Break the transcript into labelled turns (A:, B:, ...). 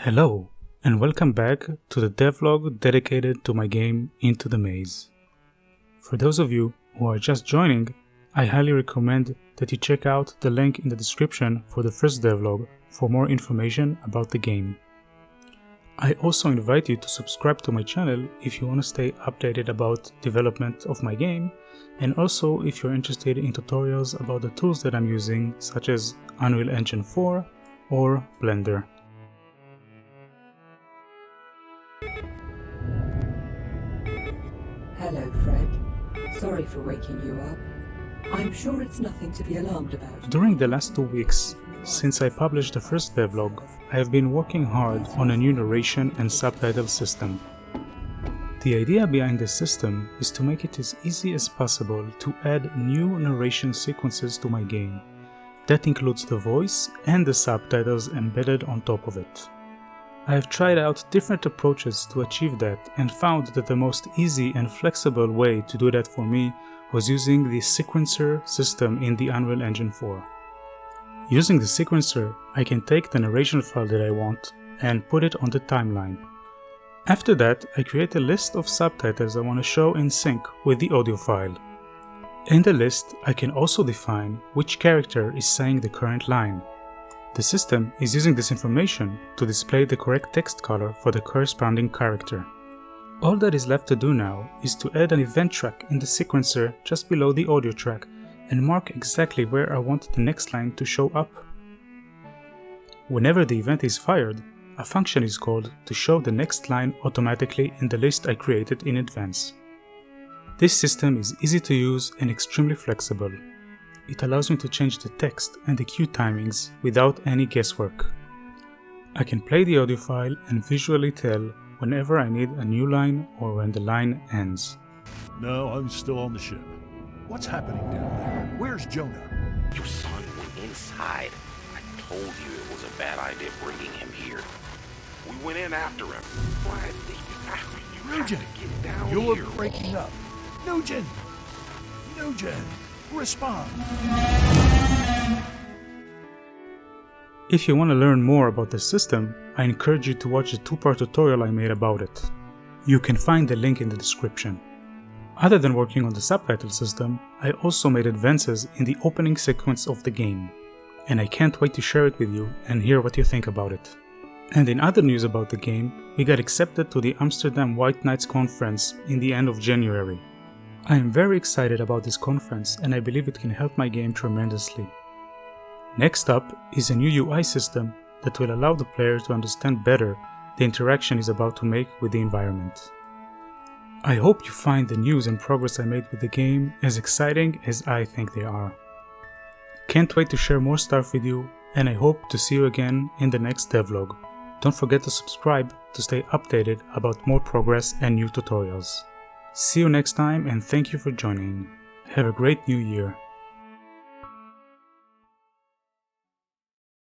A: Hello, and welcome back to the devlog dedicated to my game Into the Maze. For those of you who are just joining, I highly recommend that you check out the link in the description for the first devlog for more information about the game. I also invite you to subscribe to my channel if you want to stay updated about development of my game, and also if you're interested in tutorials about the tools that I'm using, such as Unreal Engine 4 or Blender.
B: Hello, Fred. Sorry for waking you up. I'm sure it's nothing to be alarmed about.
A: During the last 2 weeks, since I published the first devlog, I have been working hard on a new narration and subtitle system. The idea behind this system is to make it as easy as possible to add new narration sequences to my game. That includes the voice and the subtitles embedded on top of it. I have tried out different approaches to achieve that and found that the most easy and flexible way to do that for me was using the sequencer system in the Unreal Engine 4. Using the sequencer, I can take the narration file that I want and put it on the timeline. After that, I create a list of subtitles I want to show in sync with the audio file. In the list, I can also define which character is saying the current line. The system is using this information to display the correct text color for the corresponding character. All that is left to do now is to add an event track in the sequencer just below the audio track and mark exactly where I want the next line to show up. Whenever the event is fired, a function is called to show the next line automatically in the list I created in advance. This system is easy to use and extremely flexible. It allows me to change the text and the cue timings without any guesswork. I can play the audio file and visually tell whenever I need a new line or when the line ends.
C: No, I'm still on the ship. What's happening down there? Where's Jonah?
D: Your son went inside. I told you it was a bad idea bringing him here. We went in after him. Why? You have to get down
C: You're
D: here.
C: breaking up. Nugent! Respond.
A: If you want to learn more about the system, I encourage you to watch the 2-part tutorial I made about it. You can find the link in the description. Other than working on the subtitle system, I also made advances in the opening sequence of the game, and I can't wait to share it with you and hear what you think about it. And in other news about the game, we got accepted to the Amsterdam White Knights conference in the end of January. I am very excited about this conference and I believe it can help my game tremendously. Next up is a new UI system that will allow the player to understand better the interaction he's about to make with the environment. I hope you find the news and progress I made with the game as exciting as I think they are. Can't wait to share more stuff with you, and I hope to see you again in the next devlog. Don't forget to subscribe to stay updated about more progress and new tutorials. See you next time, and thank you for joining. Have a great new year.